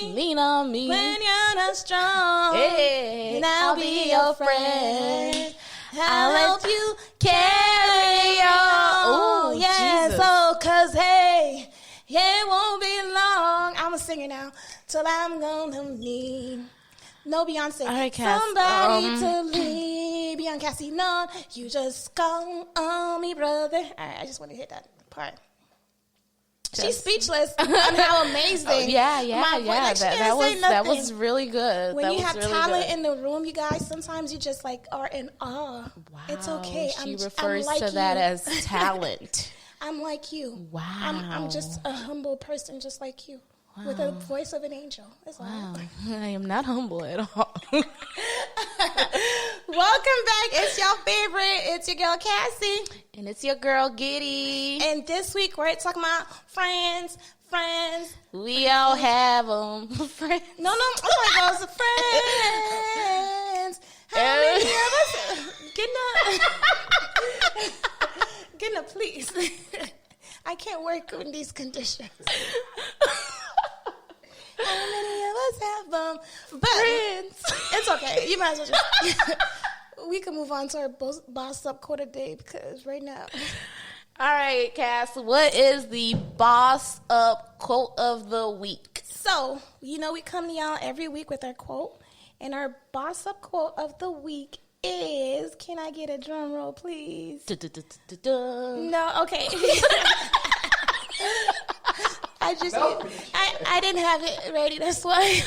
me. Lean on me. When you're not strong. Hey, And I'll be your friend. I'll help you carry on. Oh, yeah, Jesus. so, cause hey, it won't be long. I'm a singer now. Till I'm gonna need. No, Beyonce. All right, Cass. Somebody to leave. Beyonce Cassie, no. You just call on me, brother. All right, I just want to hit that part. She's speechless on how amazing. Yeah. Like, that was really good. When that you was have really talent good. in the room, you guys, sometimes you just like are in awe. Wow. It's okay. She I'm refers like to that you. as talent. I'm like you. Wow. I'm just a humble person, just like you, with a voice of an angel. That's Wow. all. I am not humble at all. Welcome back. It's your favorite. It's your girl Cassie, And it's your girl Giddy. and this week we're talking about friends. We all have them. Friends. No. Oh my gosh, friends. How many of us? Getting please. I can't work in these conditions. How many of us have them? But Friends. it's okay. You might as well just. We can move on to our boss up quote of the day because right now. All right, Cass, what is the boss up quote of the week? So, we come to y'all every week with our quote. And our boss up quote of the week is, can I get a drum roll, please? No, okay. I didn't have it ready, that's why.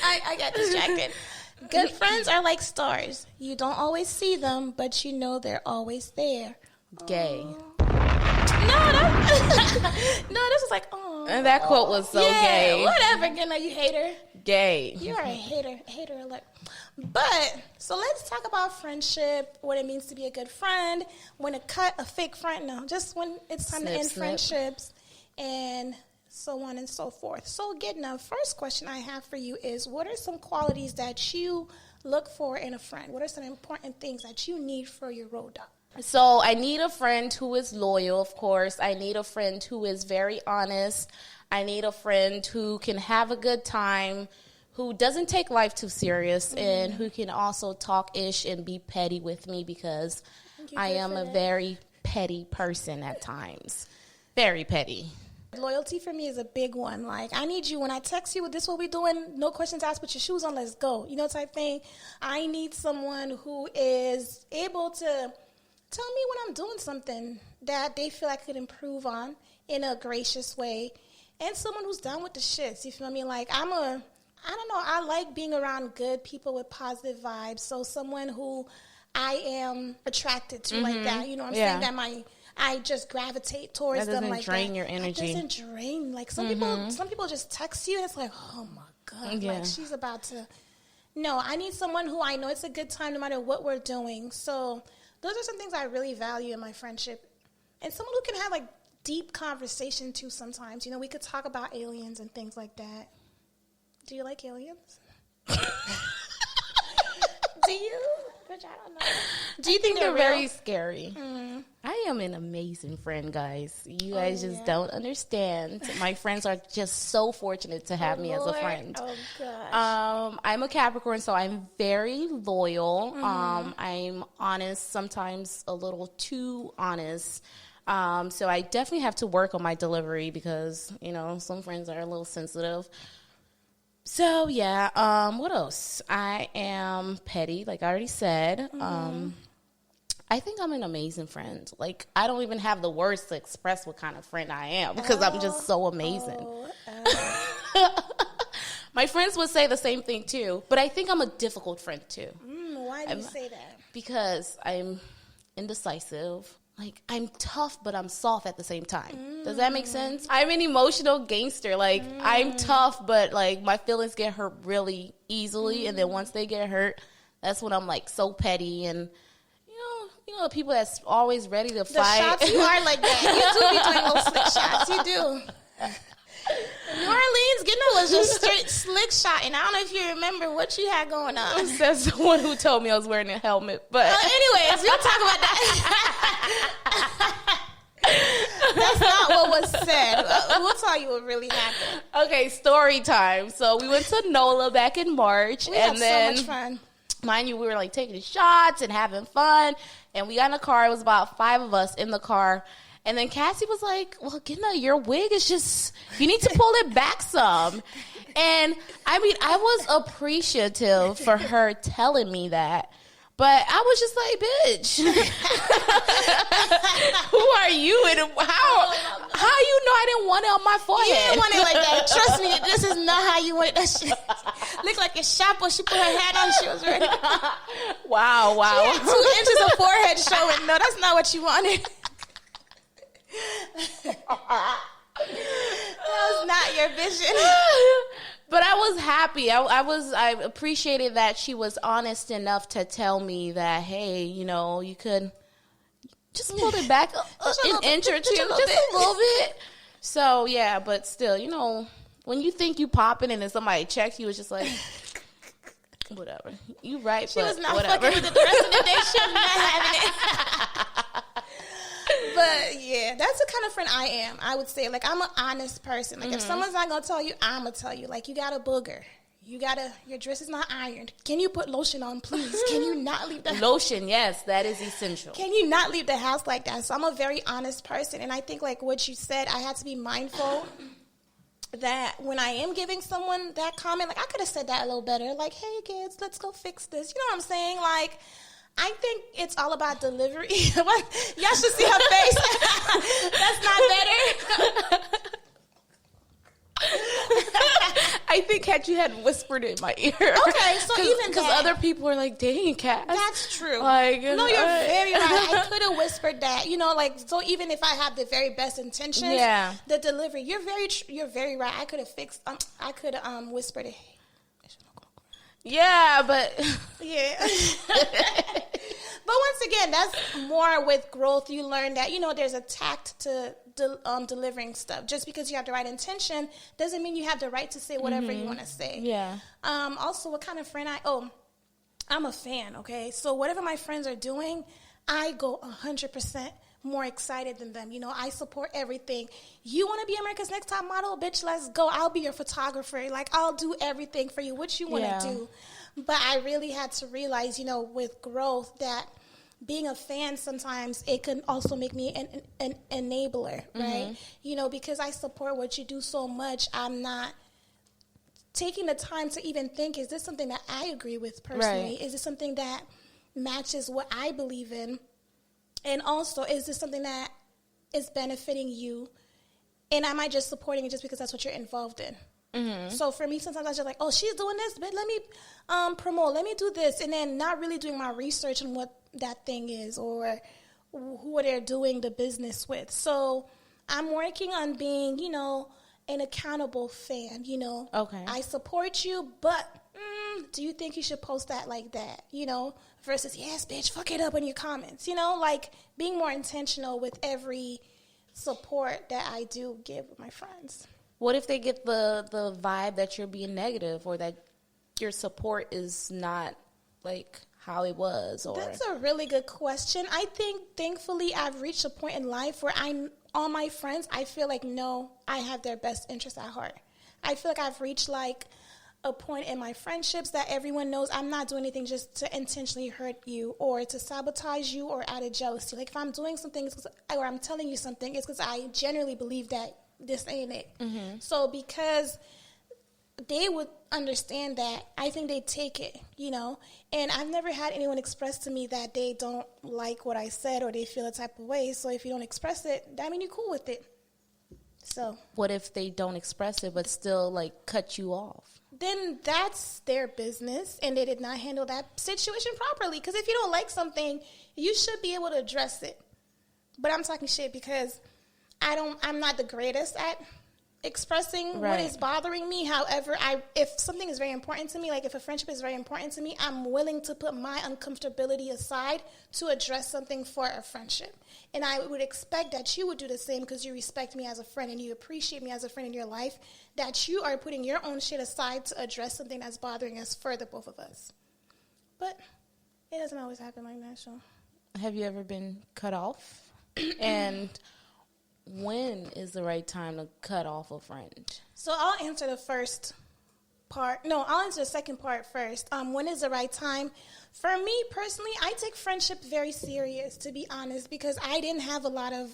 I got distracted. Good friends are like stars. You don't always see them, but you know they're always there. Gay. No, this was like, oh. And that quote was so gay. Whatever, you hater. Gay. You're a hater alert. But, so let's talk about friendship, what it means to be a good friend, when to cut a fake friend, no, just when it's time to end friendships, and so on and so forth. So, the first question I have for you is, what are some qualities that you look for in a friend? What are some important things that you need for your road dog? So I need a friend who is loyal, of course. I need a friend who is very honest. I need a friend who can have a good time, who doesn't take life too serious, and who can also talk ish and be petty with me because I am a very petty person at times. Very petty. Loyalty for me is a big one. Like, I need you, when I text you, this is what we're doing, no questions asked, put your shoes on, let's go. Type thing. I need someone who is able to tell me when I'm doing something that they feel I could improve on in a gracious way, and someone who's down with the shits. You feel me? Like, I don't know, I like being around good people with positive vibes. So someone who I am attracted to like that. You know what I'm saying? That I just gravitate towards them like that. That doesn't drain your energy. That doesn't drain. Like, some people just text you and it's like, oh my God, like she's about to. No, I need someone who I know it's a good time no matter what we're doing. So those are some things I really value in my friendship. And someone who can have like deep conversation too sometimes. We could talk about aliens and things like that. Do you like aliens? Do you? Which I don't know. Do you think they're very scary? I am an amazing friend, guys. You guys just don't understand. My friends are just so fortunate to have me as a friend. Oh, gosh. I'm a Capricorn, so I'm very loyal. I'm honest, sometimes a little too honest. So I definitely have to work on my delivery because, some friends are a little sensitive. So, yeah, what else? I am petty, like I already said. I think I'm an amazing friend. Like, I don't even have the words to express what kind of friend I am because I'm just so amazing. My friends would say the same thing, too. But I think I'm a difficult friend, too. Why do you say that? Because I'm indecisive. Like, I'm tough, but I'm soft at the same time. Does that make sense? I'm an emotional gangster. Like, I'm tough, but, like, my feelings get hurt really easily. And then once they get hurt, that's when I'm, like, so petty. And, people that's always ready to fight. The shots, you are like that. You do be doing little slick shots. You do. New Orleans, was just straight slick shot. And I don't know if you remember what you had going on. That's the one who told me I was wearing a helmet. But anyways, we'll talk about that. That's not what was said. We'll tell you what really happened. Okay, story time. So we went to NOLA back in March. We had so much fun. Mind you, we were like taking shots and having fun. And we got in a car. It was about 5 of us in the car. And then Cassie was like, well, Gina, your wig is just, you need to pull it back some. And I mean, I was appreciative for her telling me that. But I was just like, bitch, who are you? And how you know I didn't want it on my forehead? You didn't want it like that. Trust me, this is not how you want it. That shit looked like a chapeau. She put her hat on. She was ready. Wow. She had 2 inches of forehead showing. No, that's not what you wanted. That was not your vision. But I was happy. I appreciated that she was honest enough to tell me that, hey, you know, you could just pull it back an inch or two, just a little bit. So, yeah, but still, you know, when you think you popping and then somebody checks you, it's just like, whatever. You right, she but was not whatever. fucking with it the rest of the day. She was not having it. But yeah, that's the kind of friend I am. I would say, like, I'm an honest person. Like, if someone's not gonna tell you, I'm gonna tell you. Like, you got a booger. Your dress is not ironed. Can you put lotion on, please? Can you not leave the lotion? Yes, that is essential. Can you not leave the house like that? So I'm a very honest person, and I think, like what you said, I had to be mindful that when I am giving someone that comment, like, I could have said that a little better. Like, hey kids, let's go fix this. You know what I'm saying? Like, I think it's all about delivery. Y'all should see her face. That's not better. I think had you had whispered in my ear. Okay, so even because other people are like, dang, Cass. That's true. Like, no, you're very right. I could have whispered that. You know, like, so even if I have the very best intentions, the delivery, you're very right. I could have whispered it. Yeah, but yeah. But once again, that's more with growth. You learn that, you know, there's a tact to delivering stuff. Just because you have the right intention doesn't mean you have the right to say whatever you want to say. Yeah. Also, what kind of friend I'm a fan, okay? So whatever my friends are doing, I go 100% more excited than them. You know, I support everything. You want to be America's Next Top Model? Bitch, let's go. I'll be your photographer. Like, I'll do everything for you. What you want to do. But I really had to realize, you know, with growth that being a fan sometimes it can also make me an enabler, right? You know, because I support what you do so much, I'm not taking the time to even think, is this something that I agree with personally? Right. Is this something that matches what I believe in? And also, is this something that is benefiting you? And am I just supporting it just because that's what you're involved in? So for me, sometimes I'm just like, oh, she's doing this, but let me promote, let me do this. And then not really doing my research on what that thing is or who they're doing the business with. So I'm working on being, you know, an accountable fan, you know. Okay. I support you, but do you think you should post that like that, you know, versus, yes, bitch, fuck it up in your comments, you know, like being more intentional with every support that I do give with my friends. What if they get the vibe that you're being negative or that your support is not like how it was? Or that's a really good question. I think, thankfully, I've reached a point in life where all my friends, I feel like, no, I have their best interests at heart. I feel like I've reached, like, a point in my friendships that everyone knows I'm not doing anything just to intentionally hurt you or to sabotage you or out of jealousy. Like, if I'm doing something or I'm telling you something, it's because I genuinely believe that this ain't it. So because they would understand that, I think they take it, you know. And I've never had anyone express to me that they don't like what I said or they feel a type of way. So if you don't express it, that means you're cool with it. So what if they don't express it but still, like, cut you off? Then that's their business, and they did not handle that situation properly. Because if you don't like something, you should be able to address it. But I'm talking shit because I'm not the greatest at expressing what is bothering me. However, if something is very important to me, like if a friendship is very important to me, I'm willing to put my uncomfortability aside to address something for a friendship. And I would expect that you would do the same because you respect me as a friend and you appreciate me as a friend in your life, that you are putting your own shit aside to address something that's bothering us for the both of us. But it doesn't always happen like that, so. Have you ever been cut off? And when is the right time to cut off a friend? So I'll answer the first part. No, I'll answer the second part first. When is the right time? For me personally, I take friendship very serious, to be honest, because I didn't have a lot of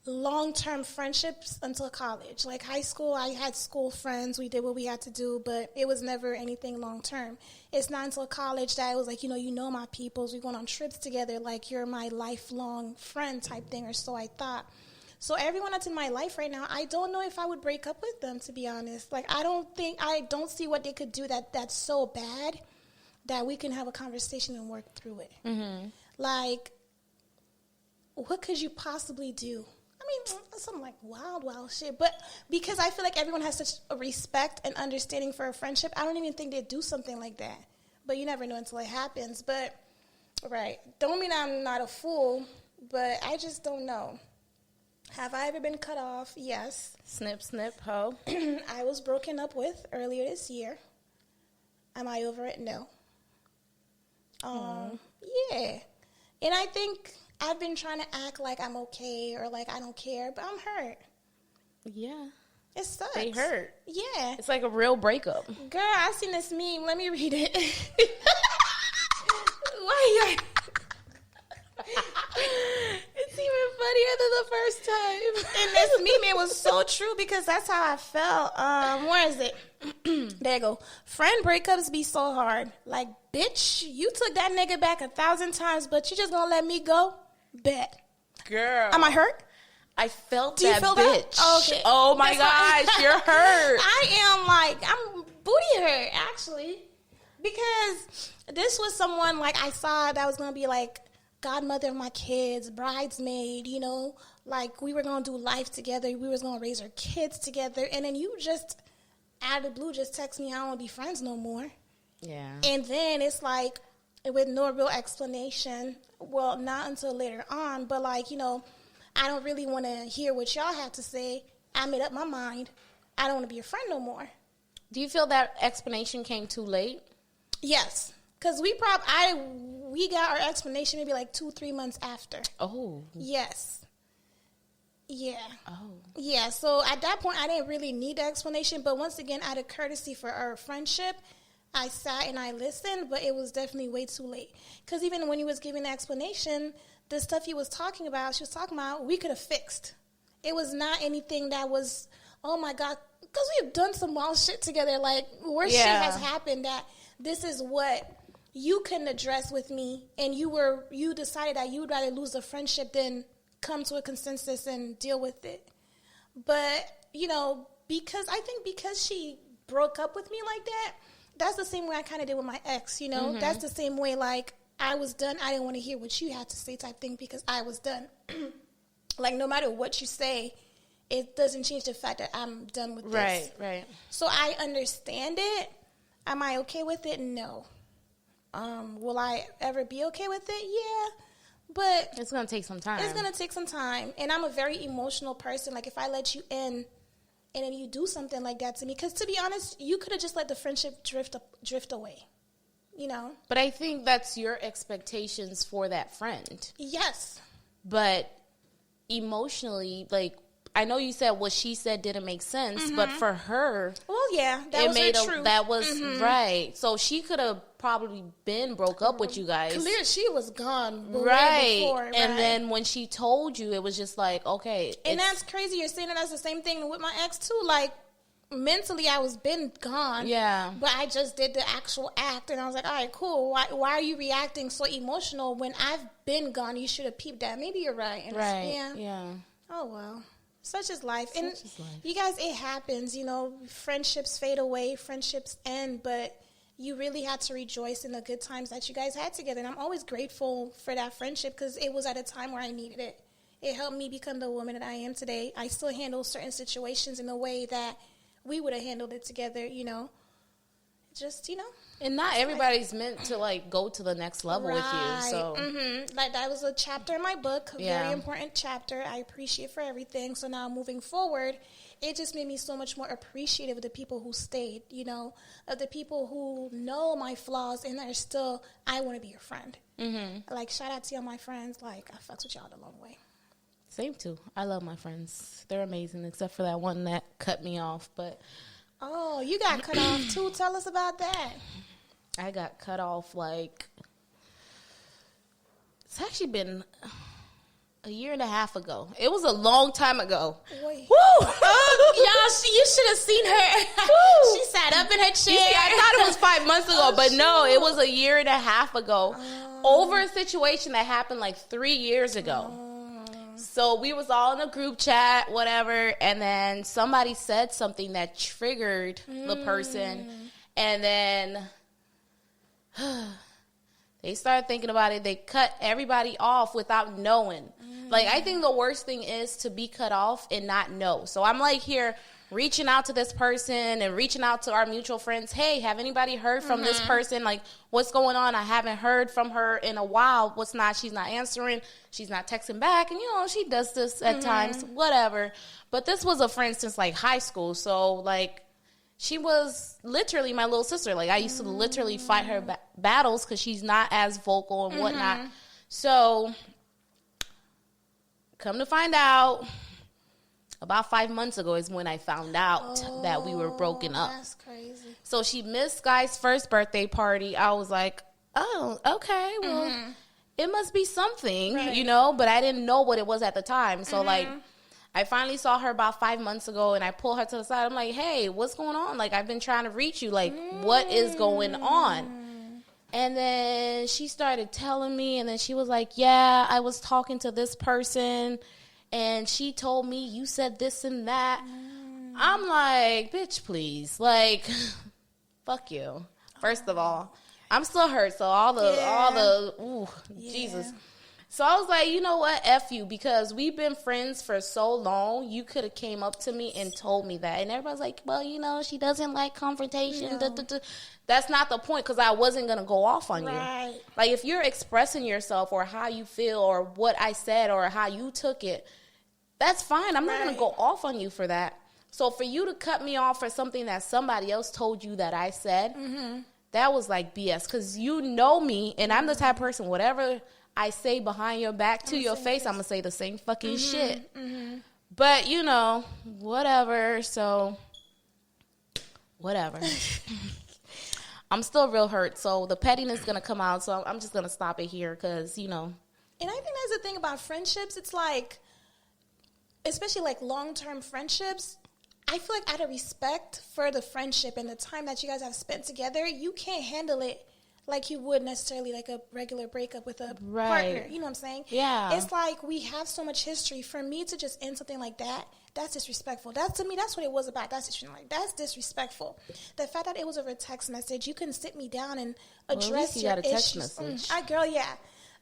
long-term friendships until college. Like high school, I had school friends. We did what we had to do, but it was never anything long-term. It's not until college that I was like, you know my peoples. We're going on trips together. Like, you're my lifelong friend type thing, or so I thought. So everyone that's in my life right now, I don't know if I would break up with them, to be honest. Like, I don't see what they could do that's so bad that we can have a conversation and work through it. Mm-hmm. Like, what could you possibly do? I mean, some like wild shit. But because I feel like everyone has such a respect and understanding for a friendship, I don't even think they'd do something like that. But you never know until it happens. But, right, don't mean I'm not a fool, but I just don't know. Have I ever been cut off? Yes. Snip, snip, ho. I was broken up with earlier this year. Am I over it? No. Yeah. And I think I've been trying to act like I'm okay or like I don't care, but I'm hurt. Yeah. It sucks. They hurt. Yeah. It's like a real breakup. Girl, I seen this meme. Let me read it. Why you... It's even funnier than the first time. And this meme, it was so true because that's how I felt. Where is it? There you go. Friend breakups be so hard. Like, bitch, you took that nigga back 1,000 times, but you just gonna let me go? Bet. Girl. Am I hurt? I felt Do you that feel bitch. That? Okay. Oh my gosh, you're hurt. I'm booty hurt, actually. Because this was someone, like, I saw that was gonna be, like, godmother of my kids, bridesmaid, like we were going to do life together. We was going to raise our kids together. And then you just, out of the blue, just text me, I don't want to be friends no more. Yeah. And then it's like, with no real explanation, well, not until later on, but like, I don't really want to hear what y'all have to say. I made up my mind. I don't want to be your friend no more. Do you feel that explanation came too late? Yes. Because we got our explanation maybe like 2-3 months after. Oh. Yes. Yeah. Oh. Yeah, so at that point, I didn't really need the explanation. But once again, out of courtesy for our friendship, I sat and I listened, but it was definitely way too late. Because even when he was giving the explanation, the stuff she was talking about, we could have fixed. It was not anything that was, oh my God, because we have done some wild shit together. Like, worse shit has happened that this is what you couldn't address with me, and you decided that you would rather lose the friendship than come to a consensus and deal with it. But, because she broke up with me like that, that's the same way I kind of did with my ex, Mm-hmm. That's the same way, like, I was done. I didn't want to hear what you had to say type thing because I was done. Like, no matter what you say, it doesn't change the fact that I'm done with this. Right. So I understand it. Am I okay with it? No. Will I ever be okay with it? Yeah. But it's going to take some time. It's going to take some time. And I'm a very emotional person. Like, if I let you in and then you do something like that to me, because to be honest, you could have just let the friendship drift away, But I think that's your expectations for that friend. Yes. But emotionally, like, I know you said what she said didn't make sense, mm-hmm. but for her, well, yeah, that was her truth. That was mm-hmm. right. So she could have probably been broke up with you guys. Clear, she was gone, right? Before, and then when she told you, it was just like, okay. And that's crazy. You're saying that's the same thing with my ex too. Like, mentally, I was been gone. Yeah. But I just did the actual act, and I was like, all right, cool. Why are you reacting so emotional when I've been gone? You should have peeped that. Maybe you're right. And right. Yeah. Oh well. Such is life. You guys, it happens, friendships fade away, friendships end, but you really had to rejoice in the good times that you guys had together. And I'm always grateful for that friendship because it was at a time where I needed it. It helped me become the woman that I am today. I still handle certain situations in a way that we would have handled it together, Just, And not everybody's meant to, like, go to the next level with you. So, mm-hmm. Like, that was a chapter in my book, a very important chapter. I appreciate for everything. So now moving forward, it just made me so much more appreciative of the people who stayed, of the people who know my flaws and are still, I want to be your friend. Mm-hmm. Like, shout out to all my friends. Like, I fucks with y'all the long way. Same too. I love my friends. They're amazing, except for that one that cut me off. But oh, you got cut off too. Tell us about that. I got cut off like, it's actually been a year and a half ago. It was a long time ago. Wait. Woo! Y'all, you should have seen her. She sat up in her chair. See, I thought it was 5 months ago, but no, it was a year and a half ago. Over a situation that happened like 3 years ago. So we was all in a group chat, whatever, and then somebody said something that triggered the person, and then they started thinking about it. They cut everybody off without knowing. Like, I think the worst thing is to be cut off and not know. So I'm like here reaching out to this person and reaching out to our mutual friends. Hey, have anybody heard from this person? Like, what's going on? I haven't heard from her in a while. She's not answering. She's not texting back. And, she does this at times, whatever. But this was a friend since, like, high school. So, like, she was literally my little sister. Like, I used to literally fight her battles because she's not as vocal and whatnot. So, come to find out, about 5 months ago is when I found out that we were broken up. That's crazy. So she missed Guy's first birthday party. I was like, oh, okay, well, it must be something, right. But I didn't know what it was at the time. So, like, I finally saw her about 5 months ago, and I pulled her to the side. I'm like, hey, what's going on? Like, I've been trying to reach you. Like, what is going on? And then she started telling me, and then she was like, yeah, I was talking to this person, and she told me you said this and that. I'm like, bitch, please. Like, fuck you. First of all, I'm still hurt. So Jesus. So I was like, you know what? F you, because we've been friends for so long. You could have came up to me and told me that. And everybody's like, well, she doesn't like confrontation. No. That's not the point, because I wasn't going to go off on you. Like, if you're expressing yourself or how you feel or what I said or how you took it, that's fine. I'm not going to go off on you for that. So for you to cut me off for something that somebody else told you that I said, that was like BS, because you know me, and I'm the type of person, whatever I say behind your back to your face, I'm going to say the same fucking shit. But, whatever. So, whatever. I'm still real hurt. So the pettiness is going to come out. So I'm just going to stop it here because, And I think that's the thing about friendships. It's like, especially like long-term friendships, I feel like out of respect for the friendship and the time that you guys have spent together, you can't handle it like you would necessarily like a regular breakup with a partner. You know what I'm saying? Yeah. It's like we have so much history. For me to just end something like that, that's disrespectful. To me, that's what it was about. That's disrespectful. The fact that it was over a text message, you couldn't sit me down and address your issues. Text message.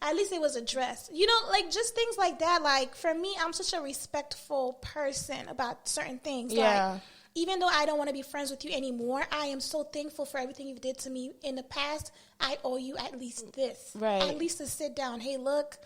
At least it was addressed. Like just things like that. Like for me, I'm such a respectful person about certain things. Yeah. Like, even though I don't want to be friends with you anymore, I am so thankful for everything you did to me in the past. I owe you at least this. Right. At least to sit down. Hey, look,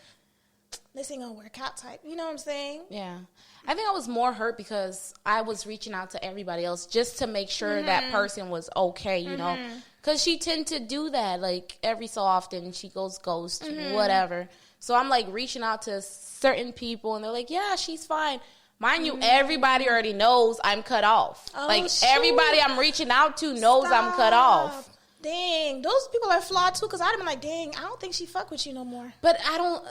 this ain't going to work out type. You know what I'm saying? Yeah. I think I was more hurt because I was reaching out to everybody else just to make sure that person was okay, you know. Because she tend to do that. Like, every so often, she goes ghost, whatever. So I'm, like, reaching out to certain people, and they're like, yeah, she's fine. Mind you, everybody already knows I'm cut off. Everybody I'm reaching out to knows I'm cut off. Dang, those people are flawed too, because I'd have been like, dang, I don't think she fuck with you no more. But I don't...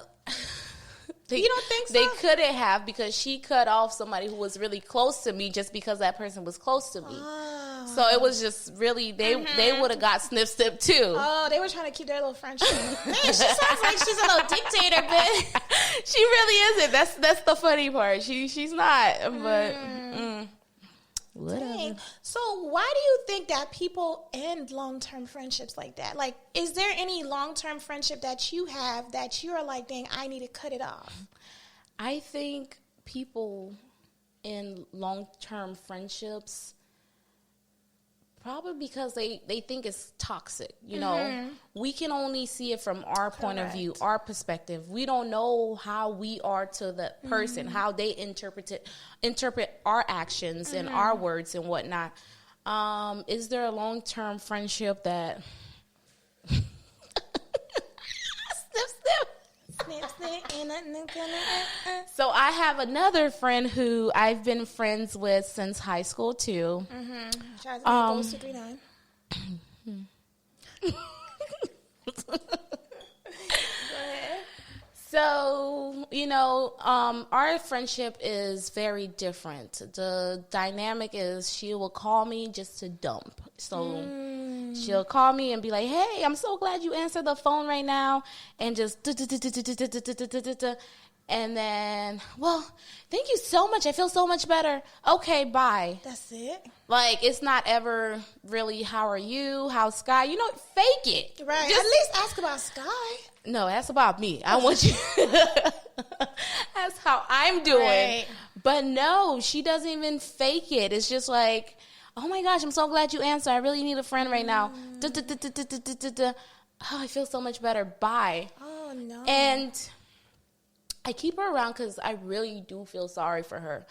You don't think so? They couldn't have, because she cut off somebody who was really close to me just because that person was close to me. So it was just really, they would have got snipped too. Oh, they were trying to keep their little friendship. Man, she sounds like she's a little dictator, bitch. She really isn't. That's the funny part. She's not, but whatever. Dang. So why do you think that people end long-term friendships like that? Like, is there any long-term friendship that you have that you're like, dang, I need to cut it off? I think people in long-term friendships, probably because they think it's toxic, you know. We can only see it from our point of view, our perspective. We don't know how we are to the person, how they interpret our actions and our words and whatnot. Is there a long-term friendship that... So I have another friend who I've been friends with since high school too. Shout out to goes to 39. So, our friendship is very different. The dynamic is she will call me just to dump. So she'll call me and be like, hey, I'm so glad you answered the phone right now. And just, and then, well, thank you so much. I feel so much better. Okay, bye. That's it. Like, it's not ever really, how are you? How's Sky? Fake it. Right. At least ask about Sky. No, ask about me. I want you. That's how I'm doing. Right. But no, she doesn't even fake it. It's just like, oh my gosh, I'm so glad you answered. I really need a friend right now. Oh, I feel so much better. Bye. Oh, no. And I keep her around because I really do feel sorry for her.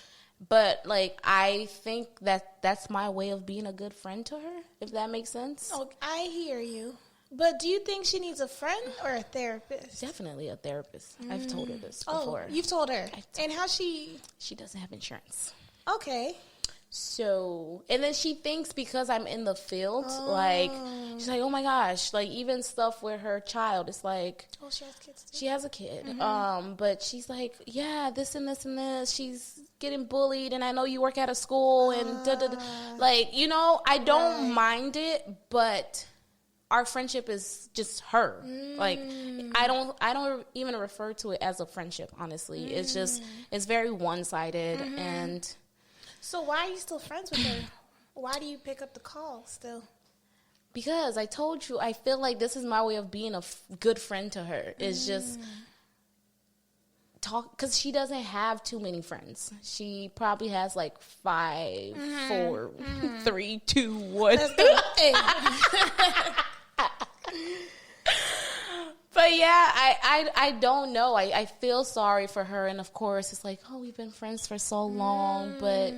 But, I think that's my way of being a good friend to her, if that makes sense. Oh, I hear you. But do you think she needs a friend or a therapist? Definitely a therapist. I've told her this before. Oh, you've told her. And how she... She doesn't have insurance. Okay. So, and then she thinks because I'm in the field, she's like, oh my gosh, even stuff with her child, it's like... Oh, she has kids too? She has a kid. But she's like, yeah, this and this and this. She's getting bullied, and I know you work at a school, and da-da-da. I don't mind it, but... Our friendship is just her. I don't even refer to it as a friendship, honestly. It's very one-sided. And so why are you still friends with her? Why do you pick up the call still? Because I told you, I feel like this is my way of being a good friend to her. It's just talk, because she doesn't have too many friends. She probably has 5, 4, 3, 2, 1. But yeah, I don't know. I feel sorry for her, and of course it's like, oh, we've been friends for so long, but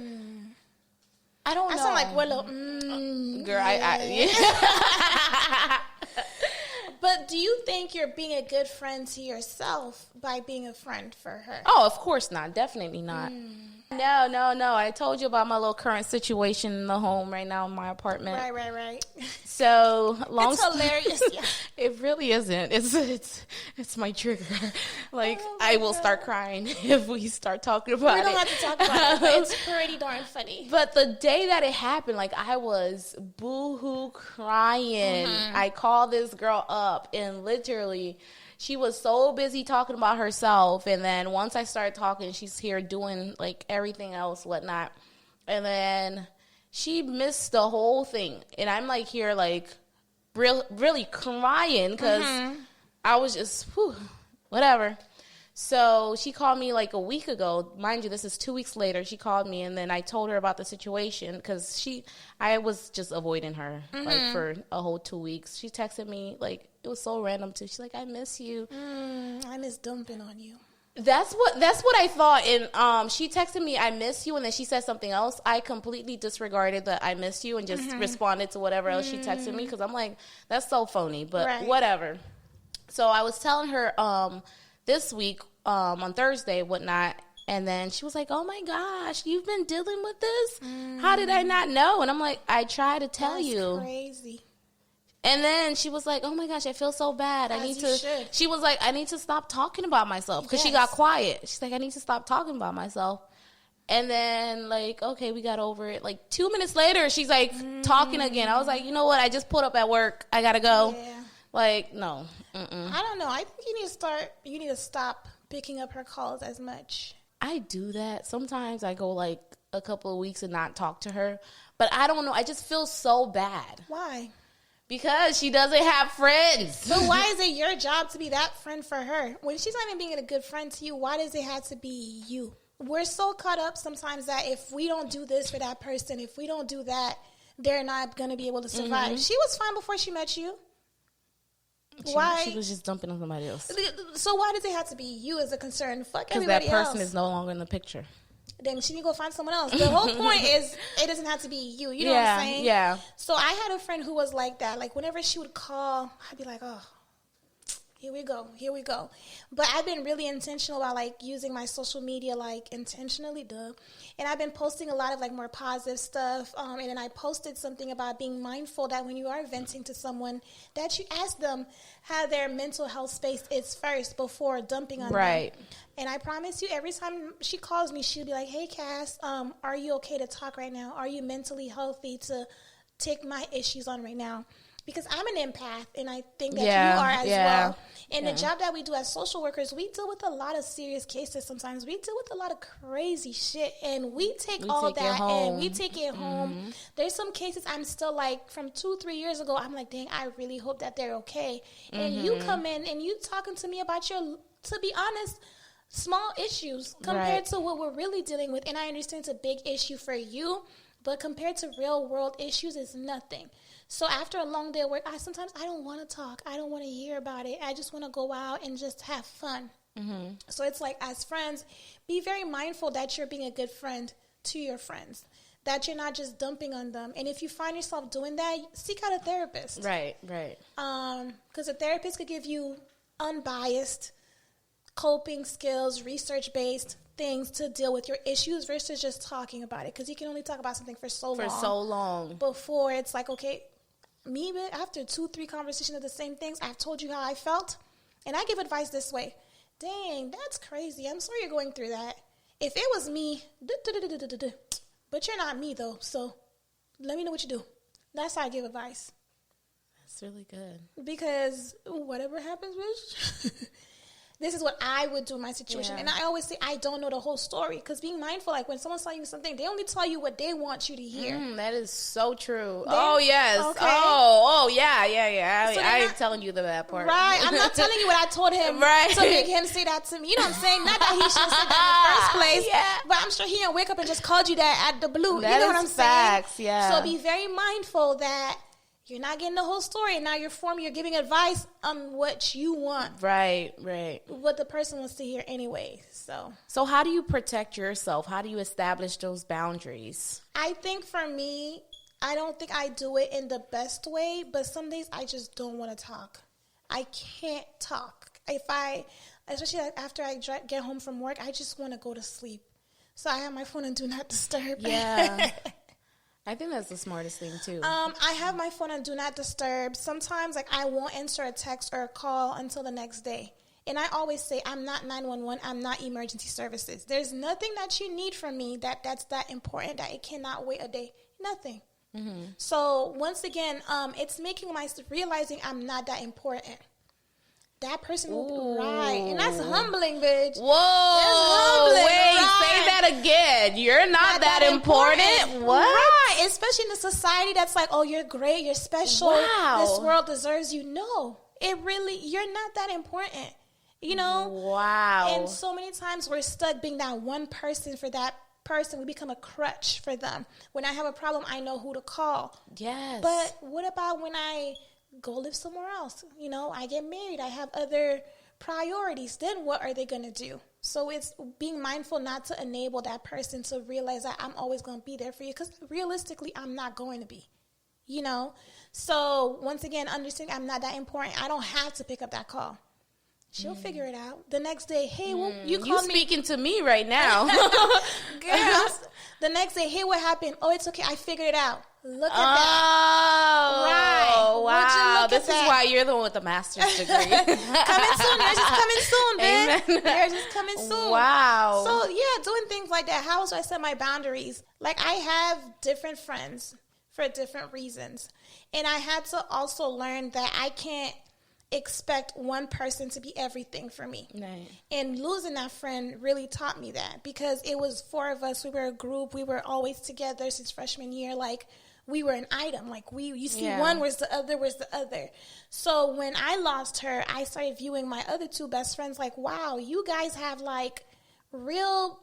I don't know. I sound like Willow. Girl, yeah. But do you think you're being a good friend to yourself by being a friend for her? Oh, of course not. Definitely not. No. I told you about my little current situation in the home right now in my apartment. Right. So it's hilarious. Yeah. It really isn't. It's my trigger. I will start crying if we start talking about it. We don't have to talk about it, but it's pretty darn funny. But the day that it happened, I was boo-hoo crying. I called this girl up, and literally... She was so busy talking about herself, and then once I started talking, she's here doing, everything else, whatnot. And then she missed the whole thing. And I'm, here, really crying because I was just, whatever. So she called me, a week ago. Mind you, this is 2 weeks later. She called me, and then I told her about the situation because I was just avoiding her, for a whole 2 weeks. She texted me, it was so random too. She's like, I miss you. I miss dumping on you. That's what I thought. And she texted me, I miss you, and then she said something else. I completely disregarded the I miss you and just responded to whatever else she texted me because I'm like, that's so phony, but whatever. So I was telling her this week on Thursday, whatnot, and then she was like, oh my gosh, you've been dealing with this? How did I not know? And I'm like, I tried to tell you. That's crazy. And then she was like, oh my gosh, I feel so bad. She was like, I need to stop talking about myself because she got quiet. She's like, I need to stop talking about myself. And then okay, we got over it. 2 minutes later, she's talking again. I was like, you know what? I just pulled up at work. I got to go. Yeah. No. I don't know. I think you need to stop picking up her calls as much. I do that. Sometimes I go a couple of weeks and not talk to her. But I don't know. I just feel so bad. Why? Because she doesn't have friends. But why is it your job to be that friend for her? When she's not even being a good friend to you, why does it have to be you? We're so caught up sometimes that if we don't do this for that person, if we don't do that, they're not going to be able to survive. She was fine before she met you. Why? She was just dumping on somebody else. So why does it have to be you as a concern? Fuck everybody else. Because that person is no longer in the picture. Then she need to go find someone else. The whole point is it doesn't have to be you. You know what I'm saying? Yeah. So I had a friend who was like that. Whenever she would call, I'd be like, oh, Here we go. But I've been really intentional about, like, using my social media, like, intentionally, and I've been posting a lot of, like, more positive stuff, and then I posted something about being mindful that when you are venting to someone, that you ask them how their mental health space is first before dumping on them. And I promise you, every time she calls me, she'll be like, hey, Cass, are you okay to talk right now? Are you mentally healthy to take my issues on right now? Because I'm an empath, and I think that you are as well. And the job that we do as social workers, we deal with a lot of serious cases sometimes. We deal with a lot of crazy shit, and we take all that and we take it home. There's some cases I'm still like, from 2-3 years ago, I'm like, dang, I really hope that they're okay. And you come in and you talking to me about your, to be honest, small issues compared to what we're really dealing with. And I understand it's a big issue for you, but compared to real world issues, it's nothing. So after a long day of work, sometimes I don't want to talk. I don't want to hear about it. I just want to go out and just have fun. So it's like, as friends, be very mindful that you're being a good friend to your friends, that you're not just dumping on them. And if you find yourself doing that, seek out a therapist. Right. Because a therapist could give you unbiased coping skills, research-based things to deal with your issues versus just talking about it. Because you can only talk about something for so long before it's like, okay, me, after 2-3 conversations of the same things, I've told you how I felt, and I give advice this way. Dang, that's crazy. I'm sorry you're going through that. If it was me, but you're not me, though, so let me know what you do. That's how I give advice. That's really good. Because whatever happens, bitch, this is what I would do in my situation. And I always say I don't know the whole story, because being mindful, like when someone's telling you something, they only tell you what they want you to hear. That is so true. Yes. Okay. Oh, yeah. So I am telling you the bad part. Right. I'm not telling you what I told him to make him say that to me. You know what I'm saying? Not that he should have said that in the first place. But I'm sure he didn't wake up and just called you that at the blue. That you know what I'm facts, saying? So be very mindful that you're not getting the whole story, and now you're giving advice on what you want. Right. What the person wants to hear anyway. So how do you protect yourself? How do you establish those boundaries? I think for me, I don't think I do it in the best way, but some days I just don't want to talk. I can't talk. Especially after I get home from work, I just want to go to sleep. So I have my phone on Do Not Disturb. Yeah. I think that's the smartest thing, too. I have my phone on Do Not Disturb. Sometimes, like, I won't answer a text or a call until the next day. And I always say, I'm not 911. I'm not emergency services. There's nothing that you need from me that's that important that it cannot wait a day. Nothing. So, once again, it's realizing I'm not that important. That person will be right. And that's humbling, bitch. Whoa. That's humbling. Wait, say that again. You're not that important. What? Right. Especially in a society that's like, oh, you're great, you're special. Wow. This world deserves you. No. You're not that important. You know? Wow. And so many times we're stuck being that one person for that person. We become a crutch for them. When I have a problem, I know who to call. Yes. But what about when I go live somewhere else? You know, I get married. I have other priorities. Then what are they going to do? So it's being mindful not to enable that person to realize that I'm always going to be there for you, because realistically, I'm not going to be, you know? So once again, understanding I'm not that important. I don't have to pick up that call. She'll figure it out. The next day, hey, well, you called me. You speaking to me right now. Girls, the next day, hey, what happened? Oh, it's okay. I figured it out. Look at that. Right. Wow. This is why you're the one with the master's degree. Coming soon. Yours is coming soon, bitch. Yours is coming soon. Wow. So, yeah, doing things like that. How do I set my boundaries? Like, I have different friends for different reasons. And I had to also learn that I can't expect one person to be everything for me. Right. And losing that friend really taught me that, because it was 4 of us. We were a group. We were always together since freshman year. Like, we were an item. Like, you see one, where's the other, where's the other? So when I lost her, I started viewing my other 2 best friends like, wow, you guys have, like, real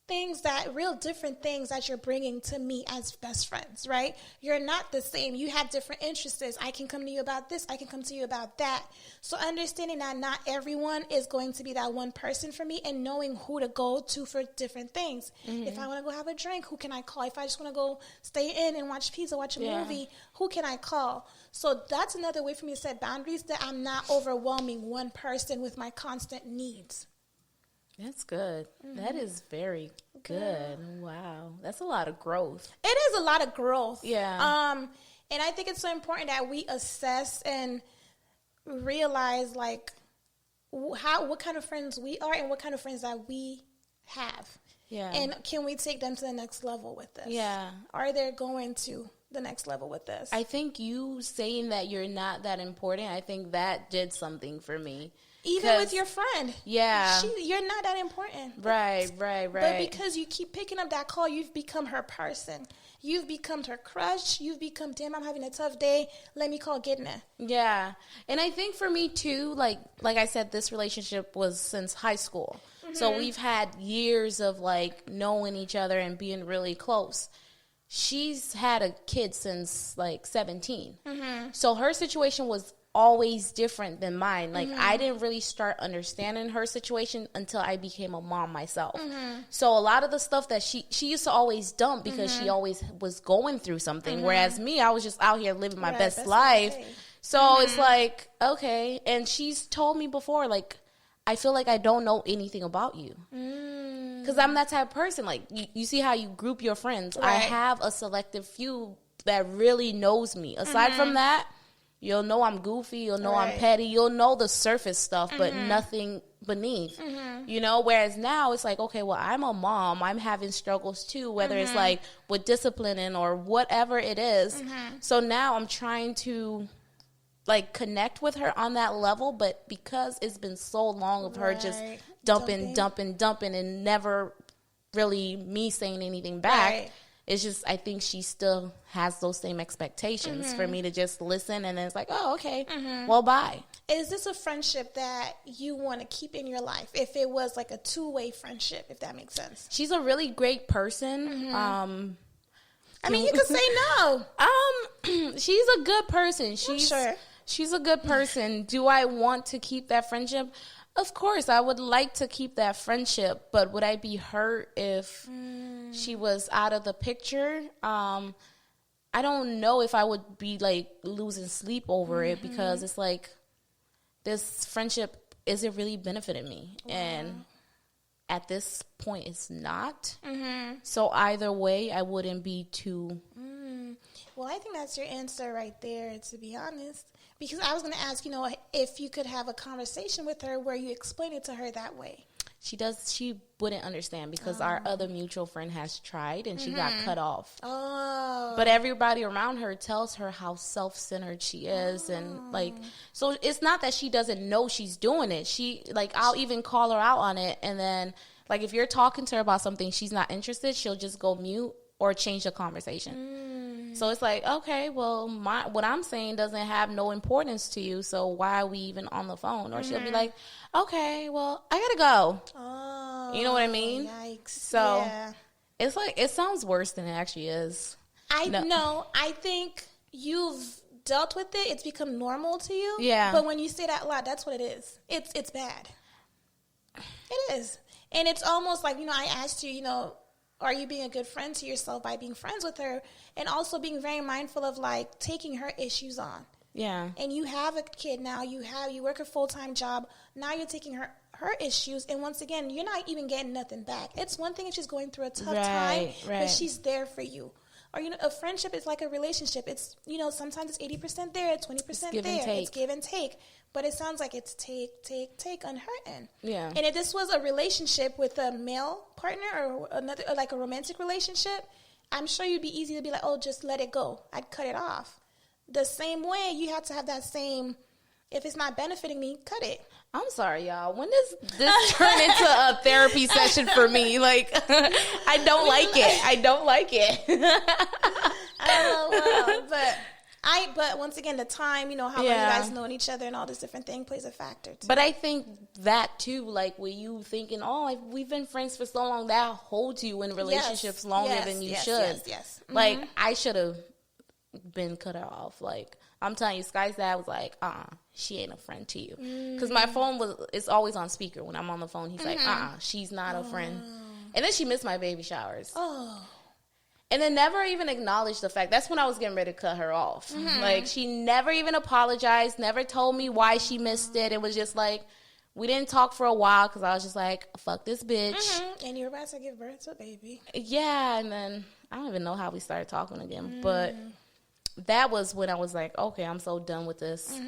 real different things that you're bringing to me as best friends, right? You're not the same. You have different interests. I can come to you about this. I can come to you about that. So understanding that not everyone is going to be that one person for me, and knowing who to go to for different things. If I want to go have a drink, who can I call? If I just want to go stay in and watch pizza, watch a movie, who can I call? So that's another way for me to set boundaries, that I'm not overwhelming one person with my constant needs. That's good. That is very good. Wow. That's a lot of growth. It is a lot of growth. Yeah. And I think it's so important that we assess and realize, like, what kind of friends we are and what kind of friends that we have. Yeah. And can we take them to the next level with this? Yeah. Are they going to the next level with this? I think you saying that you're not that important, I think that did something for me. Even with your friend. Yeah. You're not that important. Right. But because you keep picking up that call, you've become her person. You've become her crush. You've become, damn, I'm having a tough day. Let me call Gidna. Yeah. And I think for me, too, like I said, this relationship was since high school. So we've had years of, like, knowing each other and being really close. She's had a kid since, like, 17. So her situation was always different than mine. Like, I didn't really start understanding her situation until I became a mom myself. So a lot of the stuff that she used to always dump because she always was going through something. Whereas me, I was just out here living my best life. So it's like, okay. And she's told me before, like, I feel like I don't know anything about you. Because I'm that type of person. Like, you see how you group your friends. I have a selective few that really knows me. Aside from that, you'll know I'm goofy. You'll know I'm petty. You'll know the surface stuff, but nothing beneath. You know, whereas now it's like, okay, well, I'm a mom. I'm having struggles too, whether it's like with disciplining or whatever it is. So now I'm trying to, like, connect with her on that level, but because it's been so long of her just dumping, and never really me saying anything back, it's just, I think she still has those same expectations for me to just listen, and then it's like, oh, okay, well, bye. Is this a friendship that you want to keep in your life? If it was like a two-way friendship, if that makes sense. She's a really great person. I mean, you could say no. She's a good person. She's a good person. Do I want to keep that friendship? Of course, I would like to keep that friendship, but would I be hurt if she was out of the picture? I don't know if I would be, like, losing sleep over it, because it's like, this friendship isn't really benefiting me. And at this point, it's not. So either way, I wouldn't be too... Well, I think that's your answer right there, to be honest. Because I was going to ask, you know, if you could have a conversation with her where you explain it to her that way. She wouldn't understand, because our other mutual friend has tried and she got cut off. But everybody around her tells her how self-centered she is. And, like, so it's not that she doesn't know she's doing it. I'll even call her out on it. And then, like, if you're talking to her about something she's not interested, she'll just go mute or change the conversation. So it's like, okay, well, what I'm saying doesn't have no importance to you, so why are we even on the phone? Or she'll be like, okay, well, I gotta go. You know what I mean? Yikes. So it's like, it sounds worse than it actually is. I think you've dealt with it. It's become normal to you. Yeah. But when you say that a lot, that's what it is. It's bad. It is. And it's almost like, you know, I asked you, you know, are you being a good friend to yourself by being friends with her, and also being very mindful of, like, taking her issues on? Yeah. And you have a kid now. You work a full-time job. Now you're taking her issues, and once again, you're not even getting nothing back. It's one thing if she's going through a tough time, but she's there for you. Or, you know, a friendship is like a relationship. It's, you know, sometimes it's 80% there, 20% there. It's give and take. But it sounds like it's take on her end. Yeah. And if this was a relationship with a male partner or another, or like a romantic relationship, I'm sure you'd be easy to be like, oh, just let it go. I'd cut it off. The same way, you have to have that same, if it's not benefiting me, cut it. I'm sorry, y'all. When does this turn into a therapy session for me? Like, I don't like it. I don't like it. I don't know, but But once again, the time, how long you guys knowing each other and all this different thing plays a factor too. But I think that too, like, when you thinking, like, we've been friends for so long, that holds you in relationships longer than you should. Yes. Like, I should have been cut her off. Like, I'm telling you, Sky's dad was like, she ain't a friend to you. Because my phone it's always on speaker when I'm on the phone. He's like, she's not a friend. And then she missed my baby showers. And then never even acknowledged the fact. That's when I was getting ready to cut her off. Like, she never even apologized, never told me why she missed it. It was just like, we didn't talk for a while because I was just like, fuck this bitch. And you were about to give birth to a baby. Yeah, and then I don't even know how we started talking again. But that was when I was like, okay, I'm so done with this.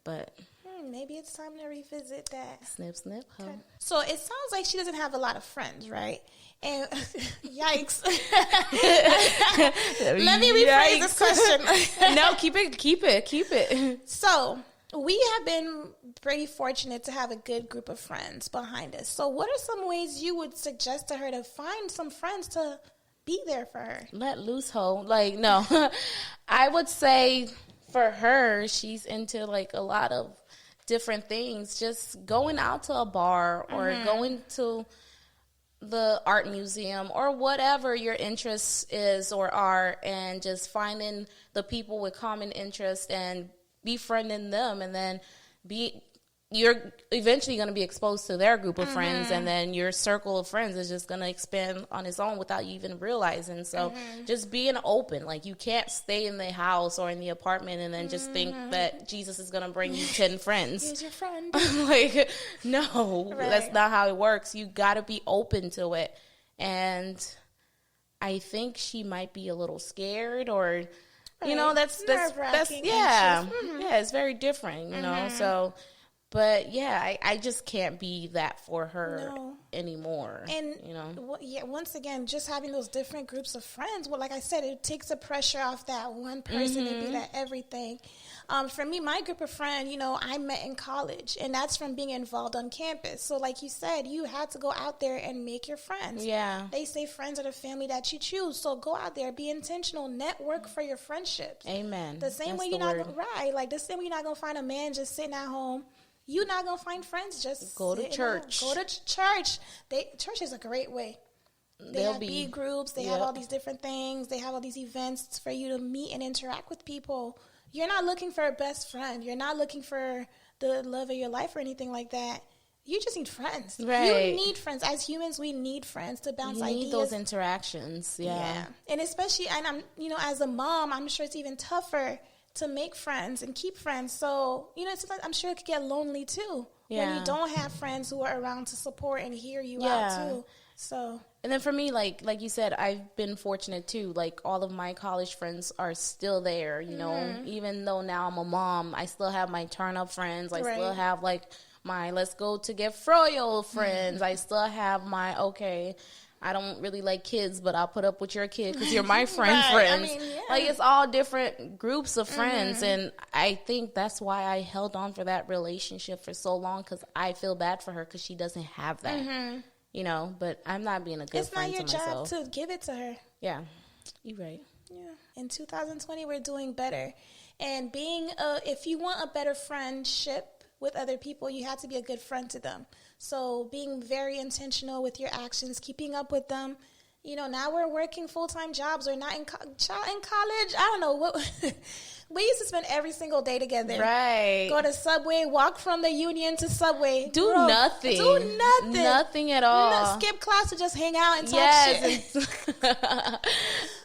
But maybe it's time to revisit that. Snip, snip, huh? Okay. So it sounds like she doesn't have a lot of friends, right? And yikes. Let me rephrase this question. No, keep it. So we have been pretty fortunate to have a good group of friends behind us. So what are some ways you would suggest to her to find some friends to be there for her? Let loose, hoe. Like, no. I would say for her, she's into, like, a lot of different things. Just going out to a bar or going to the art museum or whatever your interest is or are, and just finding the people with common interest and befriending them, and then you're eventually going to be exposed to their group of friends, and then your circle of friends is just going to expand on its own without you even realizing. So just being open. Like, you can't stay in the house or in the apartment and then just think that Jesus is going to bring you 10 friends. Here's your friend. Like, no, that's not how it works. You got to be open to it. And I think she might be a little scared, or, that's yeah, it's very different, you know, so. But, yeah, I just can't be that for her anymore. And, once again, just having those different groups of friends, well, like I said, it takes the pressure off that one person to be that everything. For me, my group of friends, I met in college, and that's from being involved on campus. So, like you said, you had to go out there and make your friends. Yeah. They say friends are the family that you choose. So, go out there, be intentional, network for your friendships. Amen. The same way you're not going to find a man just sitting at home. You're not going to find friends just go to church. Go to church. Church is a great way. They have B groups. They have all these different things. They have all these events for you to meet and interact with people. You're not looking for a best friend. You're not looking for the love of your life or anything like that. You just need friends. Right. You need friends. As humans, we need friends to bounce ideas. You need those interactions. Yeah. And especially, and as a mom, I'm sure it's even tougher to make friends and keep friends. So, I'm sure it could get lonely too when you don't have friends who are around to support and hear you out too. So, and then for me, like you said, I've been fortunate too. Like, all of my college friends are still there, even though now I'm a mom, I still have my turn up friends. I still have like my let's go to get froyo friends. I still have my, I don't really like kids, but I'll put up with your kid because you're my friends. Like, it's all different groups of friends. And I think that's why I held on for that relationship for so long, because I feel bad for her because she doesn't have that, but I'm not being a good friend to myself. It's not your job to give it to her. Yeah, you're right. Yeah. In 2020, we're doing better. And if you want a better friendship with other people, you have to be a good friend to them. So being very intentional with your actions, keeping up with them. Now we're working full-time jobs. We're not in college. I don't know what. We used to spend every single day together. Right. Go to Subway, walk from the Union to Subway. Do nothing. Nothing at all. Skip class to just hang out and talk shit.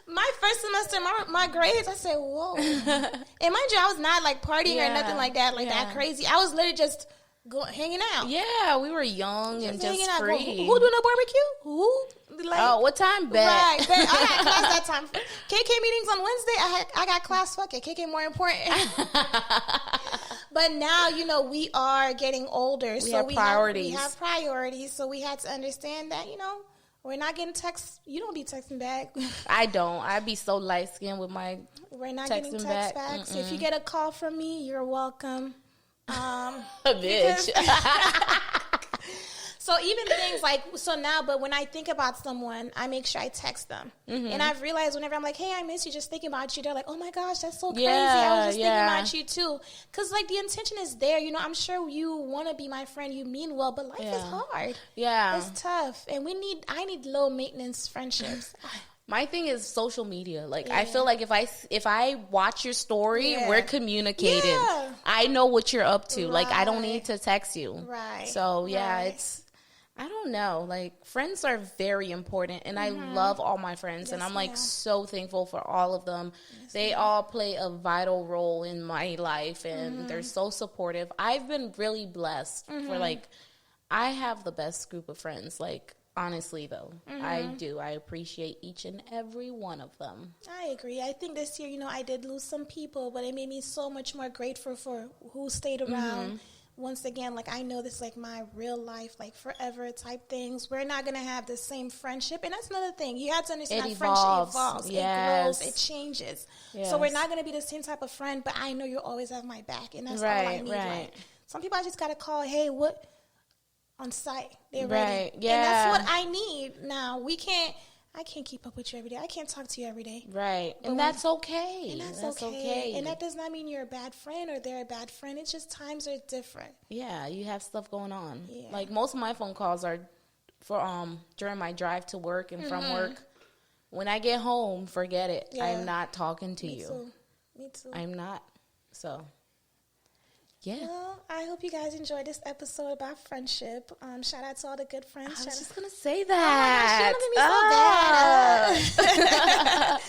My first semester, my grades, I said, whoa. And mind you, I was not like partying or nothing like that, that crazy. I was literally just hanging out. Yeah, we were young and just free. Who doing a barbecue? Who? What time? Bet. Right. I had class that time. KK meetings on Wednesday. I got class. Fuck it. KK more important. But now, we are getting older. We have priorities. So we had to understand that, we're not getting texts. You don't be texting back. I don't. I'd be so light-skinned with my We're not getting texts back. So if you get a call from me, you're welcome. A bitch. So even things like, so now, but when I think about someone, I make sure I text them. And I've realized whenever I'm like, hey, I miss you, just thinking about you, they're like, oh my gosh, that's so crazy. I was just thinking about you too. Because like the intention is there. You know, I'm sure you want to be my friend. You mean well, but life is hard. Yeah. It's tough. And I need low maintenance friendships. My thing is social media. Like, I feel like if I watch your story, we're communicating. Yeah. I know what you're up to. Right. Like, I don't need to text you. Right. So, it's, I don't know. Like, friends are very important, and I love all my friends, and I'm, like, so thankful for all of them. Yes, they all play a vital role in my life, and they're so supportive. I've been really blessed for, like, I have the best group of friends, like, honestly, though, I do. I appreciate each and every one of them. I agree. I think this year, you know, I did lose some people, but it made me so much more grateful for who stayed around. Once again, like, I know this is, like, my real life, like, forever type things. We're not going to have the same friendship. And that's another thing. You have to understand that friendship evolves. Yes. It grows. It changes. Yes. So we're not going to be the same type of friend, but I know you'll always have my back. And that's all I need. Like, some people I just got to call, hey, what? On site. They're ready. Yeah. And that's what I need now. I can't keep up with you every day. I can't talk to you every day. Right. And that's okay. And that's okay. And that does not mean you're a bad friend or they're a bad friend. It's just times are different. Yeah, you have stuff going on. Yeah. Like, most of my phone calls are for during my drive to work and from work. When I get home, forget it. Yeah. I'm not talking to you. Me too. I'm not. So, yeah. Well, I hope you guys enjoyed this episode about friendship. Shout out to all the good friends. I was just going to say that. Oh my gosh, you're looking at me so bad.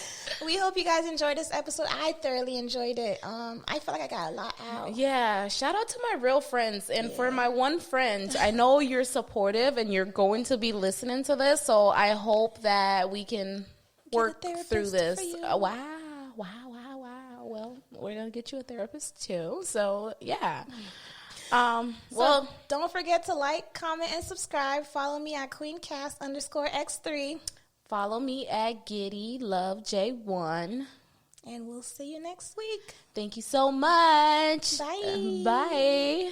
We hope you guys enjoyed this episode. I thoroughly enjoyed it. I feel like I got a lot out. Yeah. Shout out to my real friends. And for my one friend, I know you're supportive and you're going to be listening to this. So I hope that we can work through this. Wow. Well, we're going to get you a therapist too. So, yeah. Well, don't forget to like, comment, and subscribe. Follow me at QueenCast_X3. Follow me at GiddyLoveJ1. And we'll see you next week. Thank you so much. Bye. Bye.